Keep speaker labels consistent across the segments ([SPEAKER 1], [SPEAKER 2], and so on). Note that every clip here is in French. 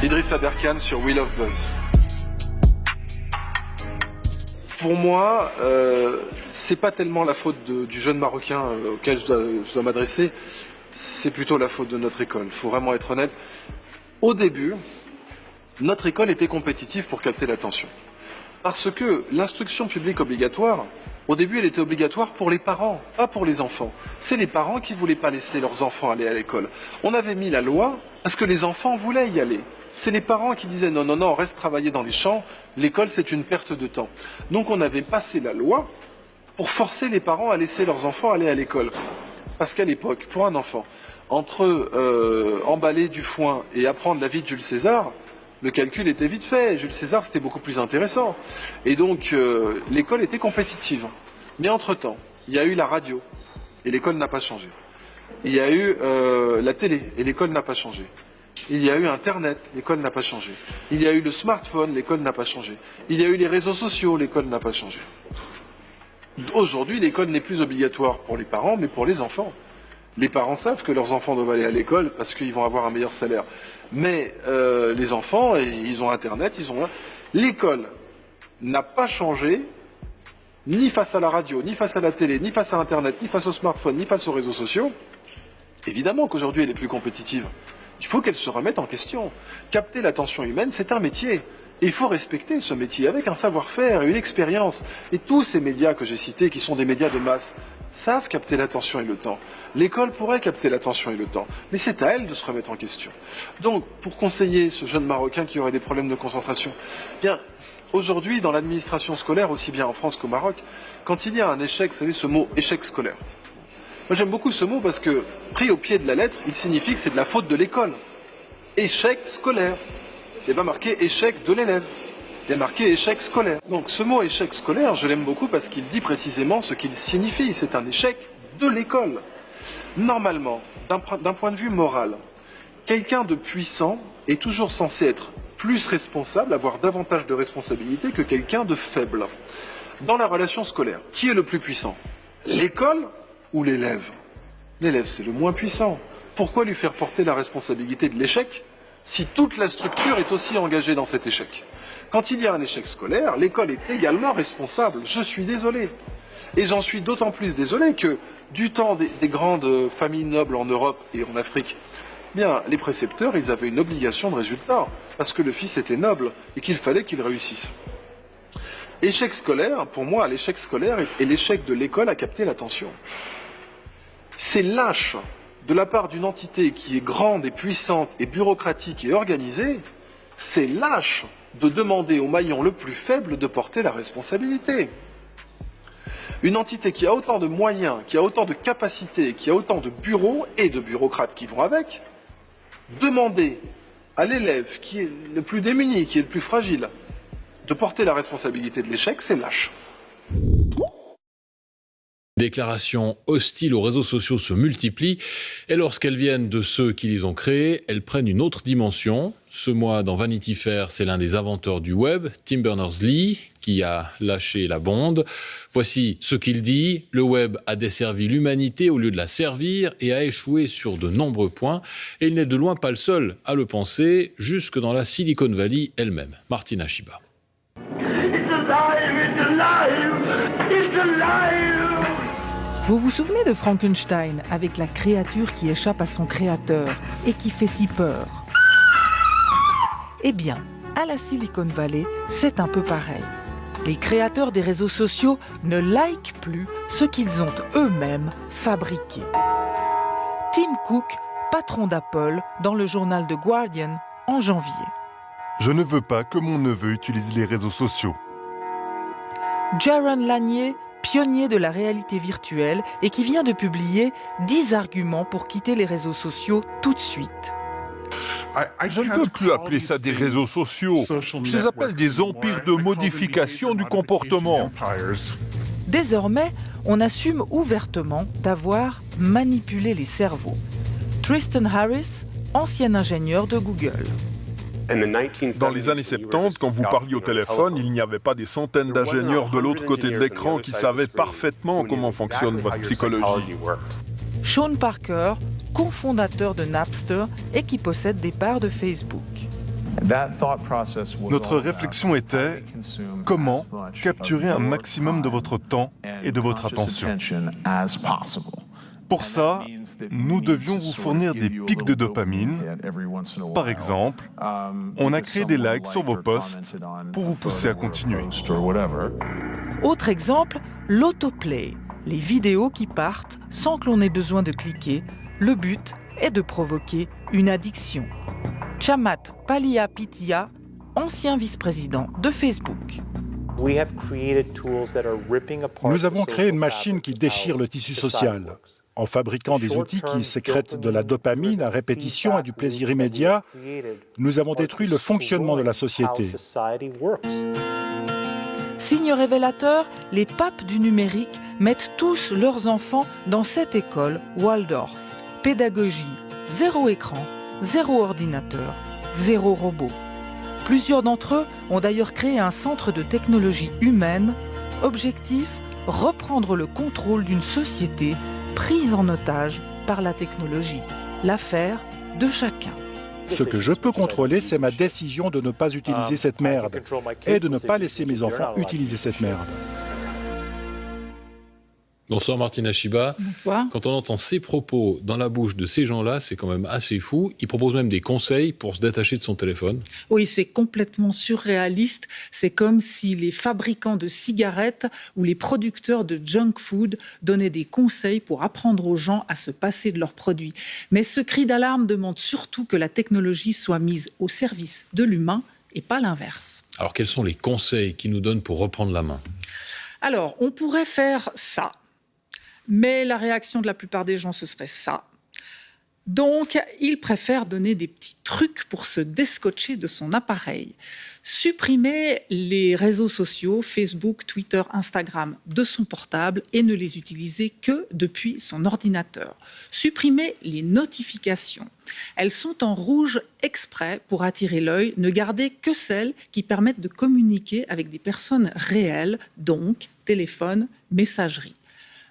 [SPEAKER 1] Idriss Aberkan sur We Love Buzz. Pour moi, c'est pas tellement la faute du jeune Marocain auquel je dois m'adresser, c'est plutôt la faute de notre école. Il faut vraiment être honnête. Au début, notre école était compétitive pour capter l'attention. Parce que l'instruction publique obligatoire, au début, elle était obligatoire pour les parents, pas pour les enfants. C'est les parents qui ne voulaient pas laisser leurs enfants aller à l'école. On avait mis la loi parce que les enfants voulaient y aller. C'est les parents qui disaient non, non, non, reste travailler dans les champs, l'école c'est une perte de temps. Donc on avait passé la loi pour forcer les parents à laisser leurs enfants aller à l'école. Parce qu'à l'époque, pour un enfant, entre emballer du foin et apprendre la vie de Jules César, le calcul était vite fait. Jules César, c'était beaucoup plus intéressant. Et donc, l'école était compétitive. Mais entre-temps, il y a eu la radio, et l'école n'a pas changé. Il y a eu la télé, et l'école n'a pas changé. Il y a eu Internet, l'école n'a pas changé. Il y a eu le smartphone, l'école n'a pas changé. Il y a eu les réseaux sociaux, l'école n'a pas changé. Aujourd'hui, l'école n'est plus obligatoire pour les parents, mais pour les enfants. Les parents savent que leurs enfants doivent aller à l'école parce qu'ils vont avoir un meilleur salaire. Mais les enfants, ils ont Internet, L'école n'a pas changé, ni face à la radio, ni face à la télé, ni face à Internet, ni face au smartphone, ni face aux réseaux sociaux. Évidemment qu'aujourd'hui, elle est plus compétitive. Il faut qu'elle se remette en question. Capter l'attention humaine, c'est un métier. Et il faut respecter ce métier avec un savoir-faire et une expérience. Et tous ces médias que j'ai cités, qui sont des médias de masse, savent capter l'attention et le temps. L'école pourrait capter l'attention et le temps, mais c'est à elle de se remettre en question. Donc, pour conseiller ce jeune Marocain qui aurait des problèmes de concentration, bien, aujourd'hui, dans l'administration scolaire, aussi bien en France qu'au Maroc, quand il y a un échec, vous savez, ce mot « échec scolaire ». Moi, j'aime beaucoup ce mot parce que, pris au pied de la lettre, il signifie que c'est de la faute de l'école. Échec scolaire. Il n'y a pas marqué « échec de l'élève ». Il y a marqué échec scolaire. Donc ce mot échec scolaire, je l'aime beaucoup parce qu'il dit précisément ce qu'il signifie. C'est un échec de l'école. Normalement, d'un point de vue moral, quelqu'un de puissant est toujours censé être plus responsable, avoir davantage de responsabilité que quelqu'un de faible. Dans la relation scolaire, qui est le plus puissant? L'école ou l'élève? L'élève, c'est le moins puissant. Pourquoi lui faire porter la responsabilité de l'échec si toute la structure est aussi engagée dans cet échec? Quand il y a un échec scolaire, l'école est également responsable. Je suis désolé. Et j'en suis d'autant plus désolé que du temps des grandes familles nobles en Europe et en Afrique, bien, les précepteurs, ils avaient une obligation de résultat, parce que le fils était noble et qu'il fallait qu'il réussisse. Échec scolaire, pour moi, l'échec scolaire est l'échec de l'école à capter l'attention. C'est lâche de la part d'une entité qui est grande et puissante et bureaucratique et organisée, c'est lâche de demander au maillon le plus faible de porter la responsabilité. Une entité qui a autant de moyens, qui a autant de capacités, qui a autant de bureaux et de bureaucrates qui vont avec, demander à l'élève qui est le plus démuni, qui est le plus fragile, de porter la responsabilité de l'échec, c'est lâche.
[SPEAKER 2] Déclarations hostiles aux réseaux sociaux se multiplient et lorsqu'elles viennent de ceux qui les ont créés, elles prennent une autre dimension. Ce mois, dans Vanity Fair, c'est l'un des inventeurs du web, Tim Berners-Lee, qui a lâché la bombe. Voici ce qu'il dit. Le web a desservi l'humanité au lieu de la servir et a échoué sur de nombreux points. Et il n'est de loin pas le seul à le penser, jusque dans la Silicon Valley elle-même. Martina Shiba.
[SPEAKER 3] It's alive, it's alive, it's alive.
[SPEAKER 4] Vous vous souvenez de Frankenstein avec la créature qui échappe à son créateur et qui fait si peur? Eh bien, à la Silicon Valley, c'est un peu pareil. Les créateurs des réseaux sociaux ne likent plus ce qu'ils ont eux-mêmes fabriqué. Tim Cook, patron d'Apple, dans le journal The Guardian en janvier.
[SPEAKER 5] Je ne veux pas que mon neveu utilise les réseaux sociaux.
[SPEAKER 4] Jaron Lanier, pionnier de la réalité virtuelle et qui vient de publier 10 arguments pour quitter les réseaux sociaux tout de suite.
[SPEAKER 5] Je ne peux plus appeler ça des réseaux sociaux. Je les appelle des empires de modification du comportement.
[SPEAKER 4] Désormais, on assume ouvertement d'avoir manipulé les cerveaux. Tristan Harris, ancien ingénieur de Google.
[SPEAKER 5] Dans les années 70, quand vous parliez au téléphone, il n'y avait pas des centaines d'ingénieurs de l'autre côté de l'écran qui savaient parfaitement comment fonctionne votre psychologie.
[SPEAKER 4] Sean Parker, cofondateur de Napster et qui possède des parts de Facebook.
[SPEAKER 6] Notre réflexion était comment capturer un maximum de votre temps et de votre attention. Pour ça, nous devions vous fournir des pics de dopamine. Par exemple, on a créé des likes sur vos posts pour vous pousser à continuer.
[SPEAKER 4] Autre exemple, l'autoplay, les vidéos qui partent sans que l'on ait besoin de cliquer. Le but est de provoquer une addiction. Chamath Palihapitiya, ancien vice-président de Facebook.
[SPEAKER 7] Nous avons créé une machine qui déchire le tissu social. En fabriquant des outils qui sécrètent de la dopamine à répétition et du plaisir immédiat, nous avons détruit le fonctionnement de la société.
[SPEAKER 4] Signe révélateur, les papes du numérique mettent tous leurs enfants dans cette école Waldorf. Pédagogie, 0 écran, 0 ordinateur, 0 robot. Plusieurs d'entre eux ont d'ailleurs créé un centre de technologie humaine. Objectif, reprendre le contrôle d'une société prise en otage par la technologie. L'affaire de chacun.
[SPEAKER 7] Ce que je peux contrôler, c'est ma décision de ne pas utiliser cette merde et de ne pas laisser mes enfants utiliser cette merde.
[SPEAKER 2] Bonsoir Martina Shiba.
[SPEAKER 4] Bonsoir.
[SPEAKER 2] Quand on entend ces propos dans la bouche de ces gens-là, c'est quand même assez fou. Ils proposent même des conseils pour se détacher de son téléphone.
[SPEAKER 8] Oui, c'est complètement surréaliste. C'est comme si les fabricants de cigarettes ou les producteurs de junk food donnaient des conseils pour apprendre aux gens à se passer de leurs produits. Mais ce cri d'alarme demande surtout que la technologie soit mise au service de l'humain et pas l'inverse.
[SPEAKER 2] Alors quels sont les conseils qu'ils nous donnent pour reprendre la main ?
[SPEAKER 8] Alors, on pourrait faire ça. Mais la réaction de la plupart des gens, ce serait ça. Donc, ils préfèrent donner des petits trucs pour se déscotcher de son appareil. Supprimer les réseaux sociaux, Facebook, Twitter, Instagram, de son portable et ne les utiliser que depuis son ordinateur. Supprimer les notifications. Elles sont en rouge exprès pour attirer l'œil. Ne garder que celles qui permettent de communiquer avec des personnes réelles, donc téléphone, messagerie.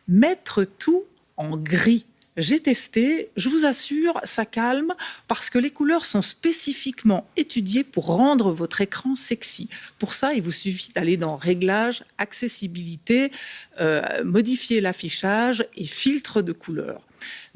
[SPEAKER 8] Mettre tout en gris. J'ai testé, je vous assure, ça calme parce que les couleurs sont spécifiquement étudiées pour rendre votre écran sexy. Pour ça, il vous suffit d'aller dans Réglages, Accessibilité, modifier l'affichage et filtre de couleurs.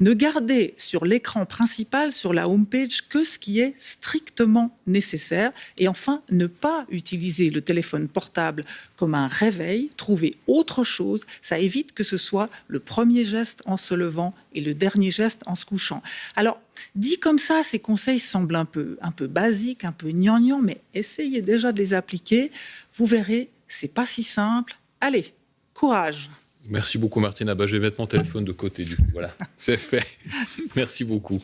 [SPEAKER 8] Ne gardez sur l'écran principal, sur la homepage, que ce qui est strictement nécessaire. Et enfin, ne pas utiliser le téléphone portable comme un réveil. Trouvez autre chose. Ça évite que ce soit le premier geste en se levant et le dernier geste en se couchant. Alors, dit comme ça, ces conseils semblent un peu basiques, un peu gnangnan, mais essayez déjà de les appliquer. Vous verrez, c'est pas si simple. Allez, courage!
[SPEAKER 2] Merci beaucoup Martina. Je vais mettre mon téléphone de côté du coup. Voilà, c'est fait. Merci beaucoup.